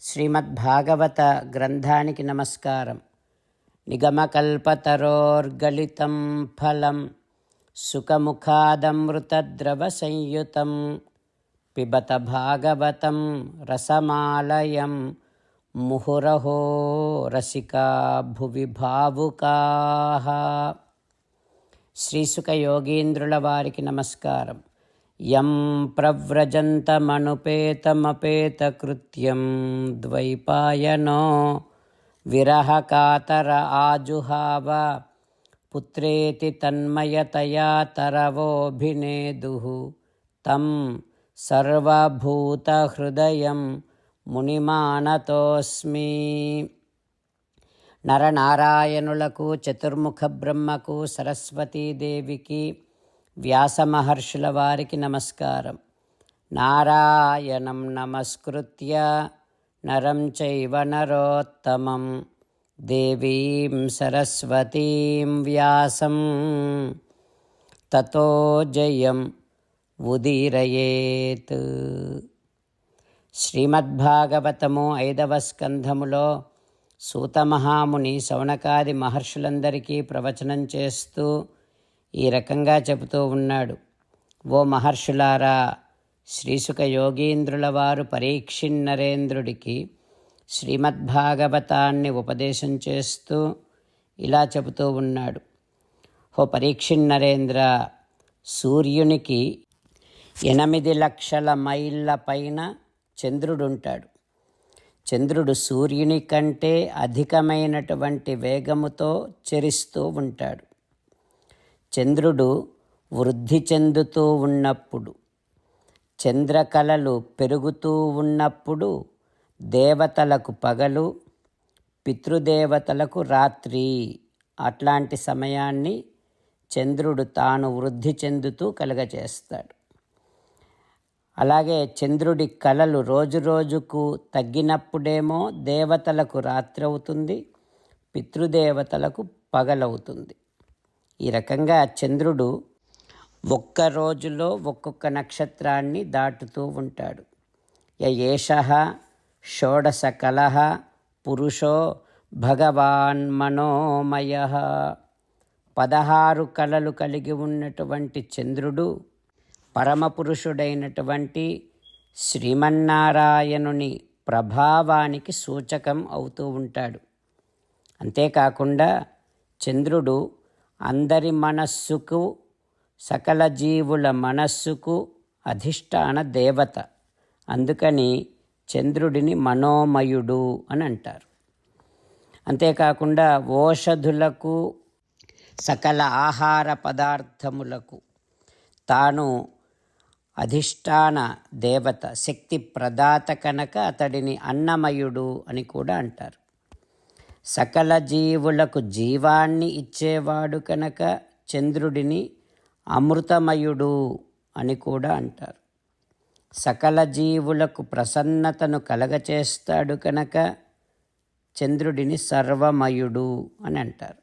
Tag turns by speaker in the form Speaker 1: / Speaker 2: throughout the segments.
Speaker 1: శ్రీమద్భాగవత గ్రంథానికి నమస్కారం. నిగమకల్పతరోర్గలితం ఫలం సుఖముఖాదమృతద్రవ సంయుతం పిబత భాగవతం రసమాలయం ముహురహో రసికా భువి భావుకాః. శ్రీసుఖ యోగీంద్రుల వారికి నమస్కారం. యం ప్రవ్రజంతమనుపేతమపేతకృత్యం ద్వైపాయనో విరహకాతర ఆజుహావ పుత్రేతి తన్మయతయా తరవోభినేదుః తం సర్వభూతహృదయం మునిమానతోస్మి. నరనారాయణులకు, చతుర్ముఖ బ్రహ్మకు, సరస్వతీదేవికి, వ్యాస మహర్షుల వారికి నమస్కారం. నారాయణం నమస్కృత్య నరం చైవ నరోత్తమం దేవీం సరస్వతీం వ్యాసం తతో జయం ఉదీరయేత్. శ్రీమద్భాగవతము 5వ స్కంధములో సూతమహాముని శౌనకాది మహర్షులందరికీ ప్రవచనం చేస్తూ ఈ రకంగా చెబుతూ ఉన్నాడు. ఓ మహర్షులారా, శ్రీసుఖ యోగీంద్రుల వారు పరీక్షిన్నరేంద్రుడికి శ్రీమద్భాగవతాన్ని ఉపదేశం చేస్తూ ఇలా చెబుతూ ఉన్నాడు. ఓ పరీక్షిన్నరేంద్ర, సూర్యునికి 8 లక్షల మైళ్ళ పైన చంద్రుడుంటాడు. చంద్రుడు సూర్యుని కంటే అధికమైనటువంటి వేగముతో చరిస్తూ ఉంటాడు. చంద్రుడు వృద్ధి చెందుతూ ఉన్నప్పుడు, చంద్రకళలు పెరుగుతూ ఉన్నప్పుడు దేవతలకు పగలు, పితృదేవతలకు రాత్రి. అట్లాంటి సమయాన్ని చంద్రుడు తాను వృద్ధి చెందుతూ కలుగజేస్తాడు. అలాగే చంద్రుడి కళలు రోజురోజుకు తగ్గినప్పుడేమో దేవతలకు రాత్రి అవుతుంది, పితృదేవతలకు పగలవుతుంది. ఈ రకంగా చంద్రుడు ఒక్క రోజులో ఒక్కొక్క నక్షత్రాన్ని దాటుతూ ఉంటాడు. ఏషః షోడశ కలః పురుషో భగవాన్ మనోమయః. 16 కళలు కలిగి ఉన్నటువంటి చంద్రుడు పరమపురుషుడైనటువంటి శ్రీమన్నారాయణుని ప్రభావానికి సూచకం అవుతూ ఉంటాడు. అంతేకాకుండా చంద్రుడు అందరి మనస్సుకు, సకల జీవుల మనస్సుకు అధిష్టాన దేవత. అందుకని చంద్రుడిని మనోమయుడు అని అంటారు. అంతేకాకుండా ఓషధులకు, సకల ఆహార పదార్థములకు తాను అధిష్టాన దేవత, శక్తి ప్రదాత కనుక అతడిని అన్నమయుడు అని కూడా అంటారు. సకల జీవులకు జీవాన్ని ఇచ్చేవాడు కనుక చంద్రుడిని అమృతమయుడు అని కూడా అంటారు. సకల జీవులకు ప్రసన్నతను కలగచేస్తాడు కనుక చంద్రుడిని సర్వమయుడు అని అంటారు.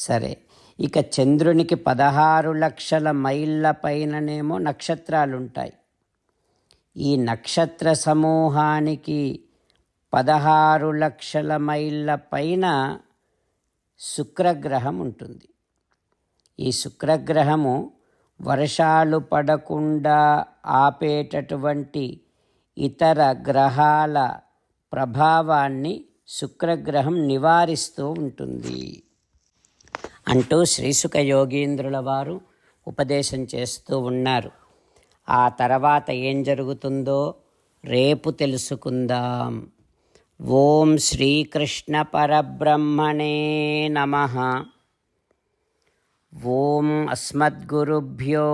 Speaker 1: సరే, ఇక చంద్రునికి 16 లక్షల మైళ్ళ పైననేమో నక్షత్రాలుంటాయి. ఈ నక్షత్ర సమూహానికి 16 లక్షల మైళ్ళ పైన శుక్రగ్రహం ఉంటుంది. ఈ శుక్రగ్రహము వర్షాలు పడకుండా ఆపేటటువంటి ఇతర గ్రహాల ప్రభావాన్ని శుక్రగ్రహం నివారిస్తూ ఉంటుంది అంటూ శ్రీసుఖ యోగీంద్రుల వారు ఉపదేశం చేస్తూ ఉన్నారు. ఆ తర్వాత ఏం జరుగుతుందో రేపు తెలుసుకుందాం. ఓం శ్రీకృష్ణ పరబ్రహ్మణే నమః. ఓం అస్మద్గురుభ్యో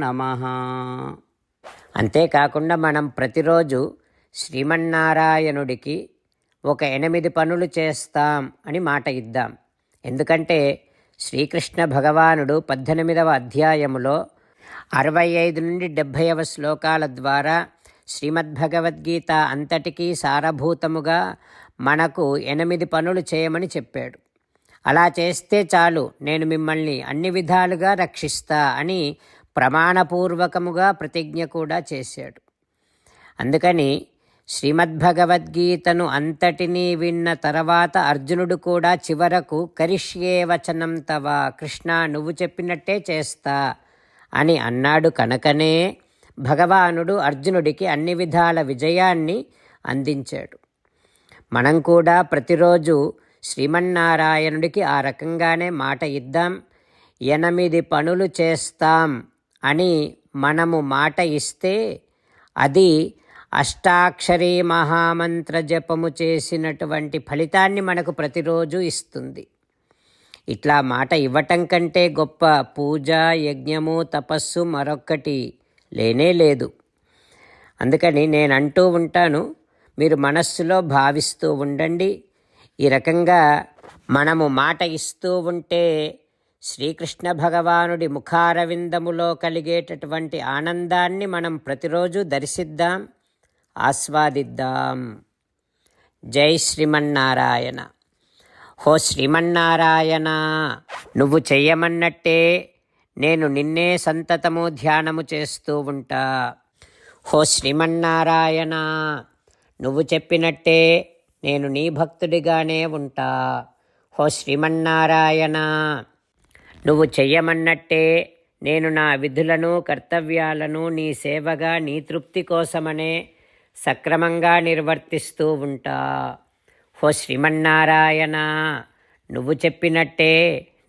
Speaker 1: నమః. అంతేకాకుండా మనం ప్రతిరోజు శ్రీమన్నారాయణుడికి ఒక 8 పనులు చేస్తాం అని మాట ఇద్దాం. ఎందుకంటే శ్రీకృష్ణ భగవానుడు 18వ అధ్యాయములో 65 నుండి 70వ శ్లోకాల ద్వారా శ్రీమద్భగవద్గీత అంతటికీ సారభూతముగా మనకు 8 పనులు చేయమని చెప్పాడు. అలా చేస్తే చాలు, నేను మిమ్మల్ని అన్ని విధాలుగా రక్షిస్తా అని ప్రమాణపూర్వకముగా ప్రతిజ్ఞ కూడా చేశాడు. అందుకని శ్రీమద్భగవద్గీతను అంతటినీ విన్న తర్వాత అర్జునుడు కూడా చివరకు కరిష్యే వచనం తవ, కృష్ణ నువ్వు చెప్పినట్టే చేస్తా అని అన్నాడు కనుకనే భగవానుడు అర్జునుడికి అన్ని విధాల విజయాన్ని అందించాడు. మనం కూడా ప్రతిరోజు శ్రీమన్నారాయణుడికి ఆ రకంగానే మాట ఇద్దాం. 8 పనులు చేస్తాం అని మనము మాట ఇస్తే అది అష్టాక్షరీ మహామంత్ర జపము చేసినటువంటి ఫలితాన్ని మనకు ప్రతిరోజు ఇస్తుంది. ఇట్లా మాట ఇవ్వటం కంటే గొప్ప పూజ, యజ్ఞము, తపస్సు మరొక్కటి లేనే లేదు. అందుకని నేను అంటూ ఉంటాను, మీరు మనస్సులో భావిస్తూ ఉండండి. ఈ రకంగా మనము మాట ఇస్తూ ఉంటే శ్రీకృష్ణ భగవానుడి ముఖారవిందములో కలిగేటటువంటి ఆనందాన్ని మనం ప్రతిరోజు దర్శిద్దాం, ఆస్వాదిద్దాం. జై శ్రీమన్నారాయణ. హో శ్రీమన్నారాయణ, నువ్వు చెయ్యమన్నట్టే నేను నిన్నే సంతతము ధ్యానము చేస్తూ ఉంటా. హో శ్రీమన్నారాయణ, నువ్వు చెప్పినట్టే నేను నీ భక్తుడిగానే ఉంటా. హో శ్రీమన్నారాయణ, నువ్వు చెయ్యమన్నట్టే నేను నా విధులను, కర్తవ్యాలను నీ సేవగా, నీ తృప్తి కోసమనే సక్రమంగా నిర్వర్తిస్తూ ఉంటా. హో శ్రీమన్నారాయణ, నువ్వు చెప్పినట్టే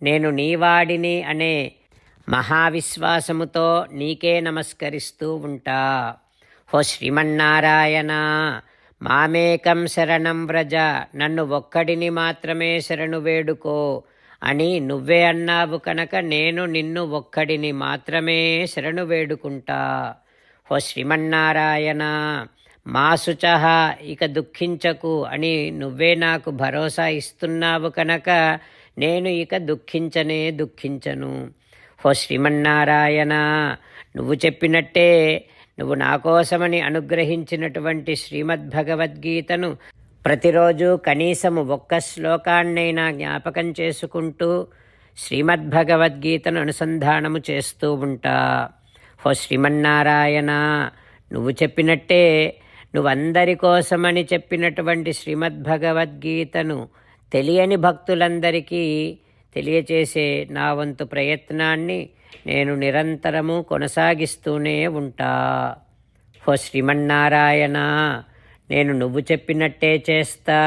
Speaker 1: నేను నీవాడిని అనే మహావిశ్వాసముతో నీకే నమస్కరిస్తూ ఉంటా. హో శ్రీమన్నారాయణ, మామేకం శరణం వ్రజ, నన్ను ఒక్కడిని మాత్రమే శరణు వేడుకో అని నువ్వే అన్నావు కనుక నేను నిన్ను ఒక్కడిని మాత్రమే శరణు వేడుకుంటా. హో శ్రీమన్నారాయణ, మా శుచః, ఇక దుఃఖించకు అని నువ్వే నాకు భరోసా ఇస్తున్నావు కనుక నేను ఇక దుఃఖించను. హో శ్రీమన్నారాయణ, నువ్వు చెప్పినట్టే నువ్వు నా కోసమని అనుగ్రహించినటువంటి శ్రీమద్భగవద్గీతను ప్రతిరోజు కనీసము 1 శ్లోకాన్నైనా జ్ఞాపకం చేసుకుంటూ శ్రీమద్భగవద్గీతను అనుసంధానము చేస్తూ ఉంటా. హో శ్రీమన్నారాయణ, నువ్వు చెప్పినట్టే నువ్వందరి కోసమని చెప్పినటువంటి శ్రీమద్భగవద్గీతను తెలియని భక్తులందరికీ తెలియచేసే నా వంతు ప్రయత్నాన్ని నేను నిరంతరము కొనసాగిస్తూనే ఉంటా. హో శ్రీమన్నారాయణ, నేను నువ్వు చెప్పినట్టే చేస్తా,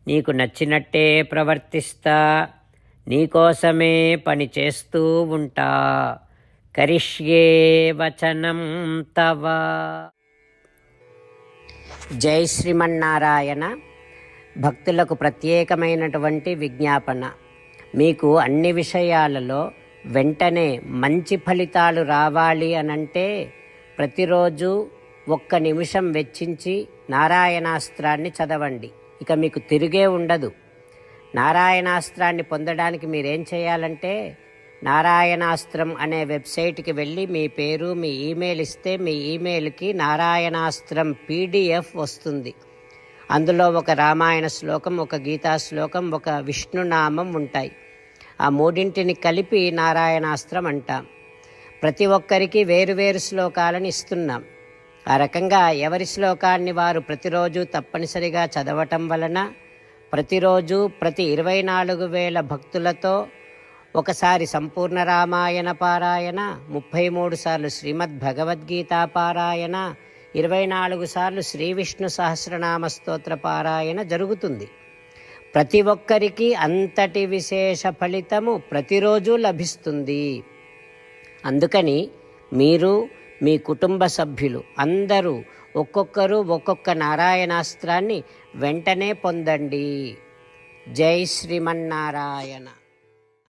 Speaker 1: నీకు నచ్చినట్టే ప్రవర్తిస్తా, నీకోసమే పని చేస్తూ ఉంటా. కరిష్యే వచనం తవ. జై శ్రీమన్నారాయణ. భక్తులకు ప్రత్యేకమైనటువంటి విజ్ఞాపన. మీకు అన్ని విషయాలలో వెంటనే మంచి ఫలితాలు రావాలి అనంటే ప్రతిరోజు 1 నిమిషం వెచ్చించి నారాయణాస్త్రాన్ని చదవండి. ఇక మీకు తిరిగే ఉండదు. నారాయణాస్త్రాన్ని పొందడానికి మీరేం చేయాలంటే నారాయణాస్త్రం అనే వెబ్సైట్కి వెళ్ళి మీ పేరు, మీ ఈమెయిల్ ఇస్తే మీ ఈమెయిల్కి నారాయణాస్త్రం PDF వస్తుంది. అందులో ఒక రామాయణ శ్లోకం, ఒక గీతా శ్లోకం, ఒక విష్ణునామం ఉంటాయి. ఆ 3ంటిని కలిపి నారాయణాస్త్రం అంటాం. ప్రతి ఒక్కరికి వేరువేరు శ్లోకాలను ఇస్తున్నాం. ఆ రకంగా ఎవరి శ్లోకాన్ని వారు ప్రతిరోజు తప్పనిసరిగా చదవటం వలన ప్రతిరోజు ప్రతి 24,000 భక్తులతో ఒకసారి సంపూర్ణ రామాయణ పారాయణ, 33 సార్లు శ్రీమద్భగవద్గీత పారాయణ, 24 సార్లు శ్రీ విష్ణు సహస్రనామ స్తోత్ర పారాయణ జరుగుతుంది. ప్రతి ఒక్కరికి అంతటి విశేష ఫలితము ప్రతిరోజు లభిస్తుంది. అందుకని మీరు, మీ కుటుంబ సభ్యులు అందరూ ఒక్కొక్కరు ఒక్కొక్క నారాయణాస్త్రాన్ని వెంటనే పొందండి. జై శ్రీమన్నారాయణ.